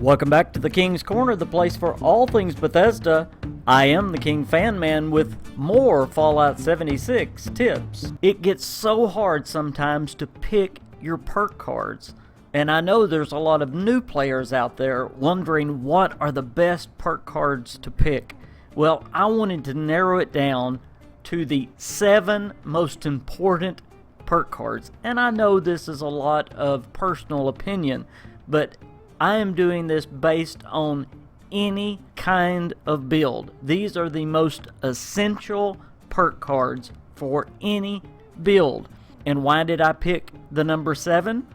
Welcome back to the King's Corner, the place for all things Bethesda. I am the KingFanMan with more Fallout 76 tips. It gets so hard sometimes to pick your perk cards, and I know there's a lot of new players out there wondering what are the best perk cards to pick. Well, I wanted to narrow it down to the 7 most important perk cards, and I know this is a lot of personal opinion, but I am doing this based on any kind of build. These are the most essential perk cards for any build. And why did I pick the number 7?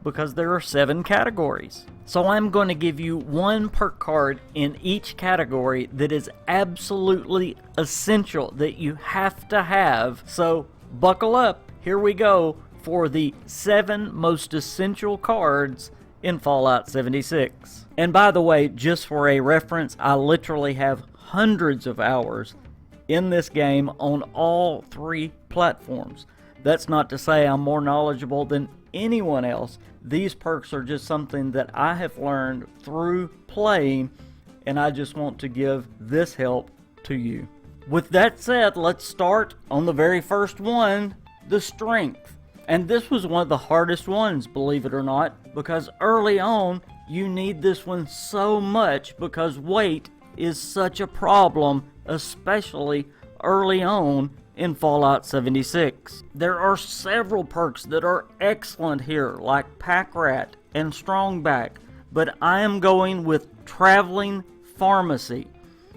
Because there are 7 categories. So I'm going to give you one perk card in each category that is absolutely essential, that you have to have. So buckle up. Here we go for the 7 most essential cards in Fallout 76. And by the way, just for a reference, I literally have hundreds of hours in this game on all 3 platforms. That's not to say I'm more knowledgeable than anyone else. These perks are just something that I have learned through playing, and I just want to give this help to you. With that said, let's start on the very first one, the strength. And this was one of the hardest ones, believe it or not, because early on, you need this one so much because weight is such a problem, especially early on in Fallout 76. There are several perks that are excellent here, like Pack Rat and Strongback, but I am going with Traveling Pharmacy.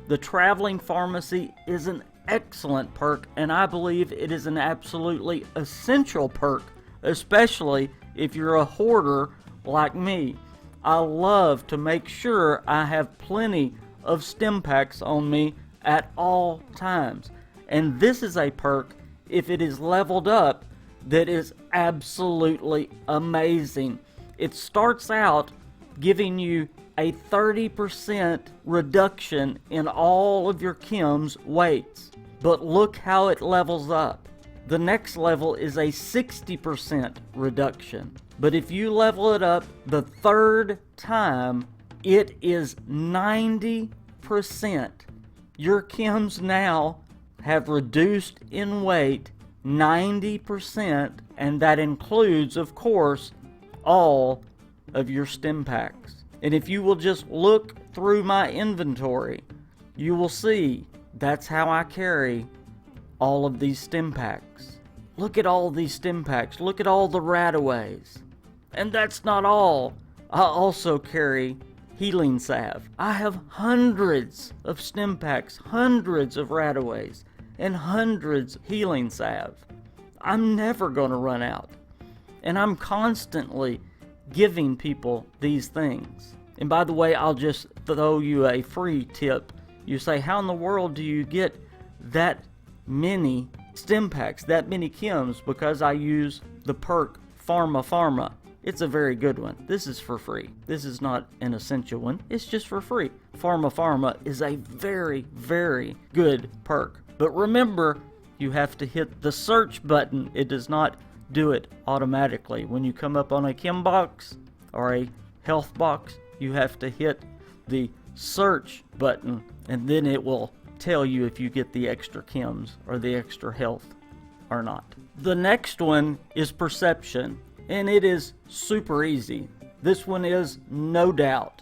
The Traveling Pharmacy is an excellent perk, and I believe it is an absolutely essential perk, especially if you're a hoarder like me. I love to make sure I have plenty of stim packs on me at all times. And this is a perk, if it is leveled up, that is absolutely amazing. It starts out giving you a 30% reduction in all of your chems weights. But look how it levels up. The next level is a 60% reduction. But if you level it up the 3rd time, it is 90%. Your chems now have reduced in weight 90%, and that includes, of course, all of your stim packs. And if you will just look through my inventory, you will see that's how I carry all of these stim packs. Look at all these stim packs. Look at all the rataways. And that's not all. I also carry healing salve. I have hundreds of stim packs, hundreds of rataways, and hundreds of healing salve. I'm never going to run out. And I'm constantly giving people these things. And by the way, I'll just throw you a free tip. You say, how in the world do you get that many stim packs, that many chems? Because I use the perk Pharma. It's a very good one. This is for free. This is not an essential one. It's just for free. Pharma is a very, very good perk. But remember, you have to hit the search button. It does not do it automatically. When you come up on a chem box or a health box, you have to hit the search button, and then it will tell you if you get the extra chems or the extra health or not. The next one is perception, and it is super easy. This one is no doubt.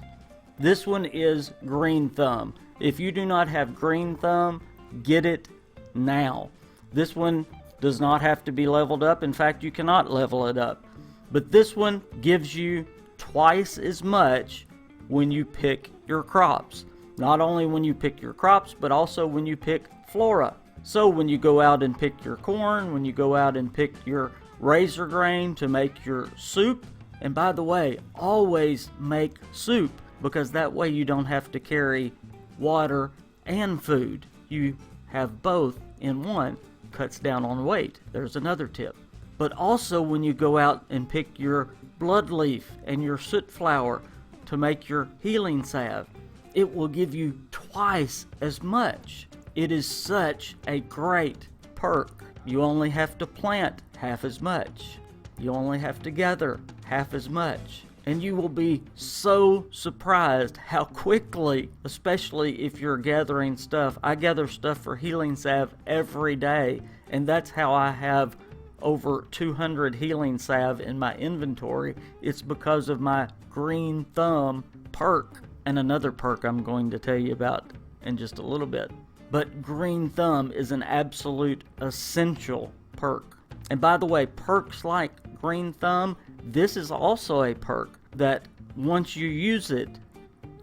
This one is green thumb. If you do not have green thumb, get it now. This one does not have to be leveled up. In fact, you cannot level it up. But this one gives you twice as much when you pick your crops. Not only when you pick your crops, but also when you pick flora. So when you go out and pick your corn, when you go out and pick your razor grain to make your soup, and by the way, always make soup, because that way you don't have to carry water and food. You have both in one. Cuts down on weight. There's another tip. But also when you go out and pick your blood leaf and your soot flower to make your healing salve, it will give you twice as much. It is such a great perk. You only have to plant half as much. You only have to gather half as much. And you will be so surprised how quickly, especially if you're gathering stuff. I gather stuff for healing salve every day, and that's how I have over 200 healing salve in my inventory. It's because of my green thumb perk, and another perk I'm going to tell you about in just a little bit. But green thumb is an absolute essential perk. And by the way, perks like green thumb, this is also a perk that once you use it,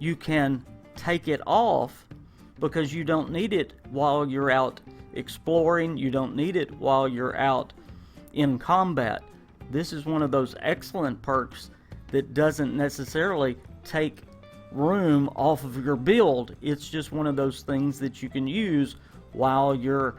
you can take it off because you don't need it while you're out exploring. You don't need it while you're out in combat. This is one of those excellent perks that doesn't necessarily take room off of your build. It's just one of those things that you can use while you're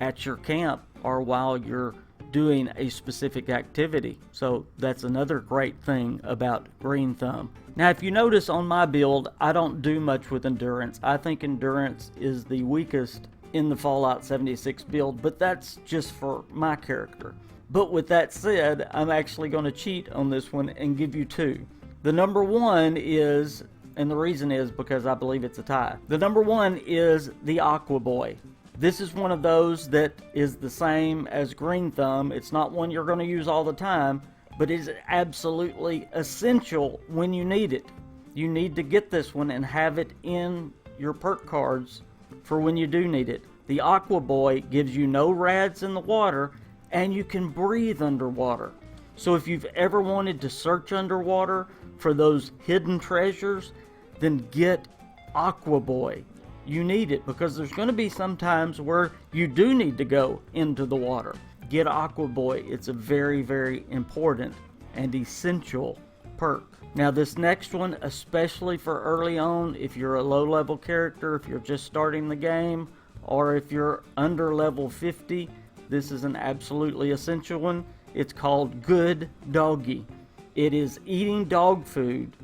at your camp or while you're doing a specific activity. So that's another great thing about green thumb. Now, if you notice on my build, I don't do much with endurance. I think endurance is the weakest in the Fallout 76 build, but that's just for my character. But with that said, I'm actually going to cheat on this one and give you two. The number one is, and the reason is because I believe it's a tie. The number one is the Aqua Boy. This is one of those that is the same as green thumb. It's not one you're going to use all the time, but it's absolutely essential when you need it. You need to get this one and have it in your perk cards for when you do need it. The Aqua Boy gives you no rads in the water, and you can breathe underwater. So if you've ever wanted to search underwater for those hidden treasures, then get Aqua Boy. You need it because there's going to be some times where you do need to go into the water. Get Aqua Boy. It's a very, very important and essential perk. Now this next one, especially for early on, if you're a low level character, if you're just starting the game, or if you're under level 50, this is an absolutely essential one. It's called Good Doggy. It is eating dog food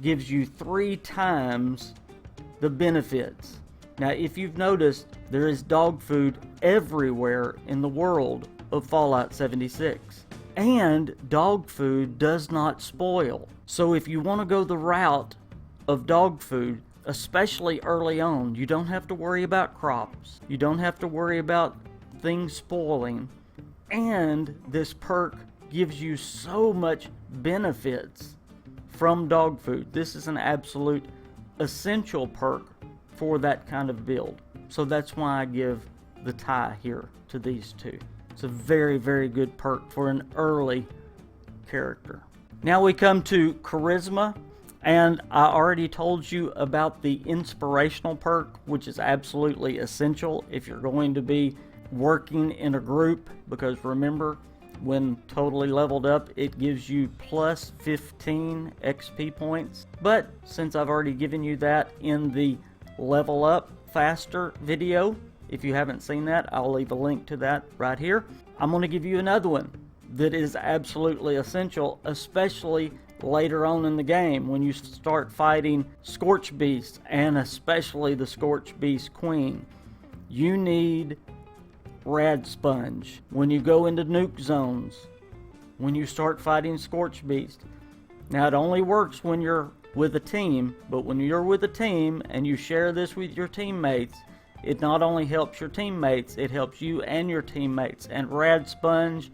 gives you 3 times the benefits. Now, if you've noticed, there is dog food everywhere in the world of Fallout 76. And dog food does not spoil. So if you want to go the route of dog food, especially early on, you don't have to worry about crops. You don't have to worry about things spoiling. And this perk gives you so much benefits from dog food. This is an absolute essential perk for that kind of build. So that's why I give the tie here to these two. It's a very, very good perk for an early character. Now we come to charisma, and I already told you about the inspirational perk, which is absolutely essential if you're going to be working in a group, because remember, when totally leveled up, it gives you plus 15 XP points. But since I've already given you that in the level up faster video, if you haven't seen that, I'll leave a link to that right here. I'm going to give you another one that is absolutely essential, especially later on in the game when you start fighting Scorch Beasts, and especially the Scorch Beast Queen. You need Rad Sponge when you go into nuke zones, when you start fighting Scorch Beast. Now it only works when you're with a team, but when you're with a team and you share this with your teammates, it not only helps your teammates, it helps you and your teammates. And Rad Sponge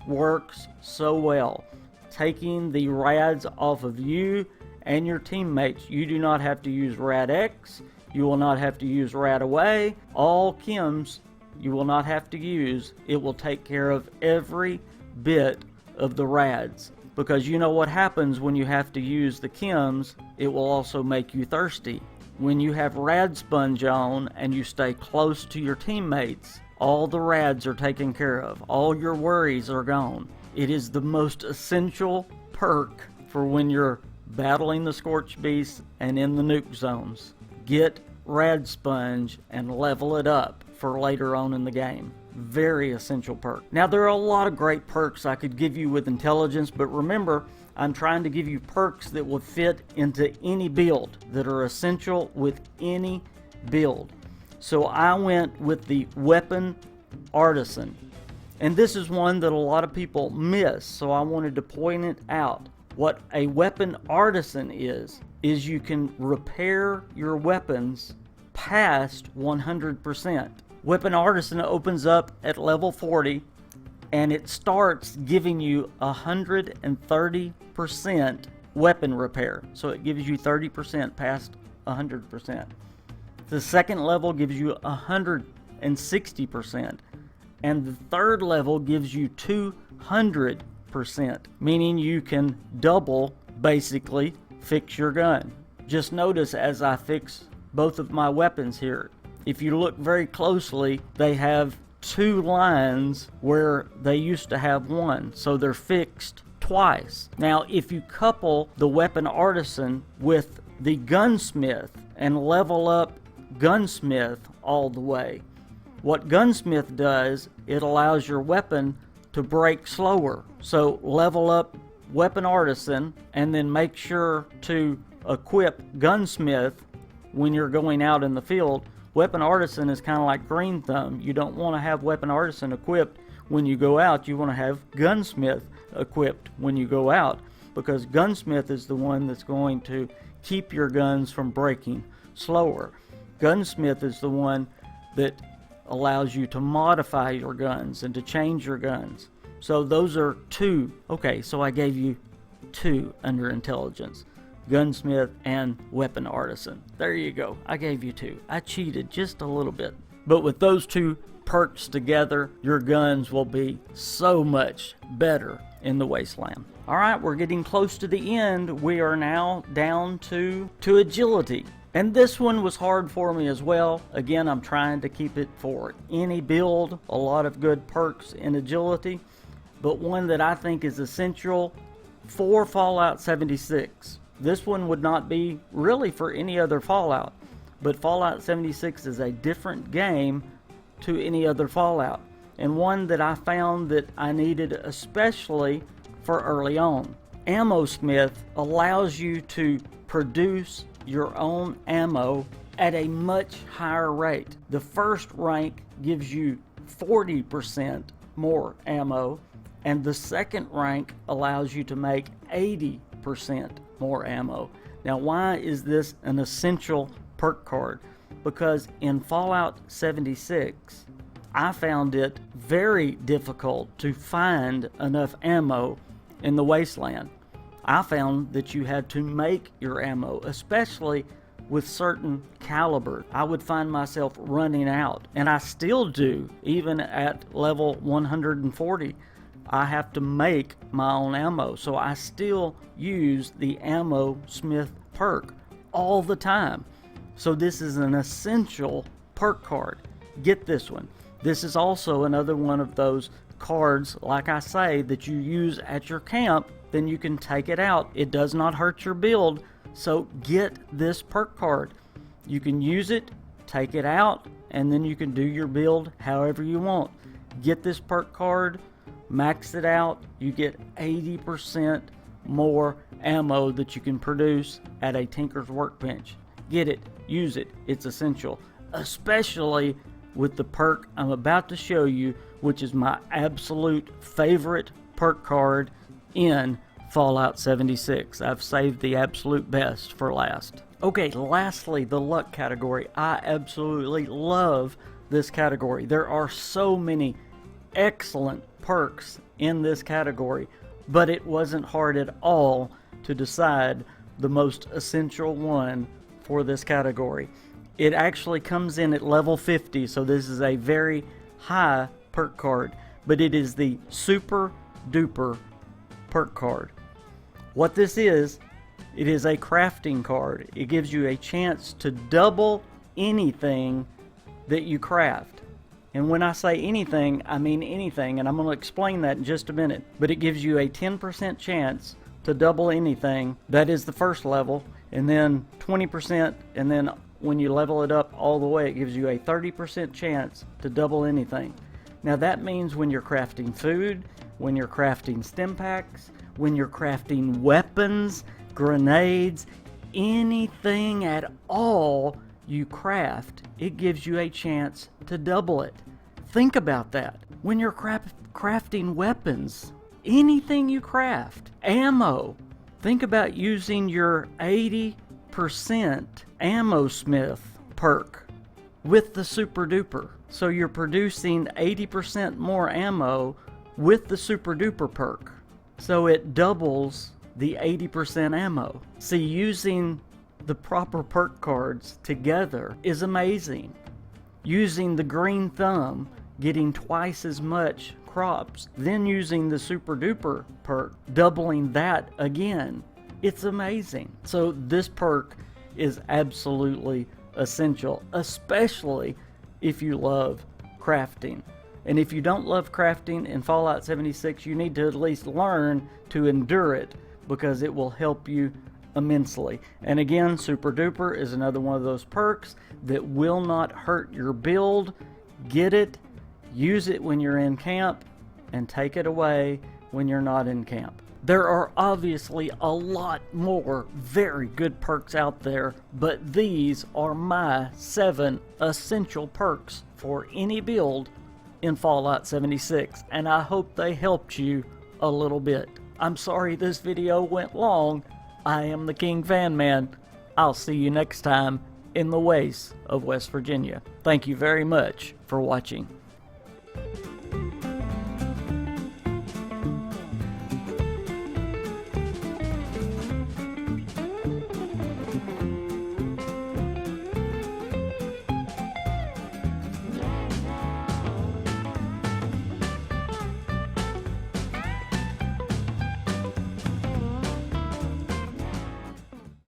works so well, taking the rads off of you and your teammates. You do not have to use Rad X, you will not have to use Rad Away. All chems you will not have to use. It will take care of every bit of the rads. Because you know what happens when you have to use the chems, it will also make you thirsty. When you have Rad Sponge on and you stay close to your teammates, all the rads are taken care of. All your worries are gone. It is the most essential perk for when you're battling the Scorch Beasts and in the nuke zones. Get Rad Sponge and level it up for later on in the game. Very essential perk. Now there are a lot of great perks I could give you with intelligence, but remember, I'm trying to give you perks that will fit into any build, that are essential with any build. So I went with the Weapon Artisan. And this is one that a lot of people miss, so I wanted to point it out. What a weapon artisan is you can repair your weapons past 100%. Weapon artisan opens up at level 40, and it starts giving you 130% weapon repair. So it gives you 30% past 100%. The second level gives you 160%. And the third level gives you 200%, meaning you can double, basically, fix your gun. Just notice as I fix both of my weapons here, if you look very closely, they have 2 lines where they used to have 1, so they're fixed twice. Now, if you couple the weapon artisan with the gunsmith and level up gunsmith all the way, what gunsmith does, it allows your weapon to break slower. So level up weapon artisan and then make sure to equip gunsmith when you're going out in the field. Weapon artisan is kind of like green thumb. You don't want to have weapon artisan equipped when you go out. You want to have gunsmith equipped when you go out, because gunsmith is the one that's going to keep your guns from breaking slower. Gunsmith is the one that allows you to modify your guns and to change your guns. So those are 2. Okay, so I gave you 2 under intelligence. Gunsmith and weapon artisan. There you go. I gave you 2. I cheated just a little bit. But with those 2 perks together, your guns will be so much better in the wasteland. Alright, we're getting close to the end. We are now down to agility. And this one was hard for me as well. Again, I'm trying to keep it for any build. A lot of good perks in agility. But one that I think is essential for Fallout 76. This one would not be really for any other Fallout. But Fallout 76 is a different game to any other Fallout. And one that I found that I needed especially for early on. Ammo Smith allows you to produce your own ammo at a much higher rate. The first rank gives you 40% more ammo, and the second rank allows you to make 80% more ammo. Now, why is this an essential perk card? Because in Fallout 76, I found it very difficult to find enough ammo in the wasteland. I found that you had to make your ammo, especially with certain caliber. I would find myself running out, and I still do, even at level 140. I have to make my own ammo, so I still use the Ammo Smith perk all the time. So this is an essential perk card. Get this one. This is also another one of those cards, like I say, that you use at your camp. Then you can take it out. It does not hurt your build, so get this perk card. You can use it, take it out, and then you can do your build however you want. Get this perk card, max it out, you get 80% more ammo that you can produce at a Tinker's Workbench. Get it, use it, it's essential, especially with the perk I'm about to show you, which is my absolute favorite perk card in Fallout 76. I've saved the absolute best for last. Okay, lastly, the luck category. I absolutely love this category. There are so many excellent perks in this category, but it wasn't hard at all to decide the most essential one for this category. It actually comes in at level 50, so this is a very high perk card, but it is the super duper perk card. What this is, it is a crafting card. It gives you a chance to double anything that you craft. And when I say anything, I mean anything, and I'm going to explain that in just a minute. But it gives you a 10% chance to double anything. That is the first level, and then 20%, and then when you level it up all the way, it gives you a 30% chance to double anything. Now that means when you're crafting food, when you're crafting stim packs, when you're crafting weapons, grenades, anything at all you craft, it gives you a chance to double it. Think about that. When you're crafting weapons, anything you craft, ammo, Think about using your 80% ammo smith perk with the super duper. So you're producing 80% more ammo with the super duper perk. So it doubles the 80% ammo. See, using the proper perk cards together is amazing. Using the green thumb, getting twice as much crops, then using the super duper perk, doubling that again. It's amazing. So this perk is absolutely essential, especially if you love crafting. And if you don't love crafting in Fallout 76, you need to at least learn to endure it, because it will help you immensely. And again, super duper is another one of those perks that will not hurt your build. Get it, use it when you're in camp, and take it away when you're not in camp. There are obviously a lot more very good perks out there, but these are my 7 essential perks for any build in Fallout 76, and I hope they helped you a little bit. I'm sorry this video went long. I am the KingFanMan. I'll see you next time in the wastes of West Virginia. Thank you very much for watching.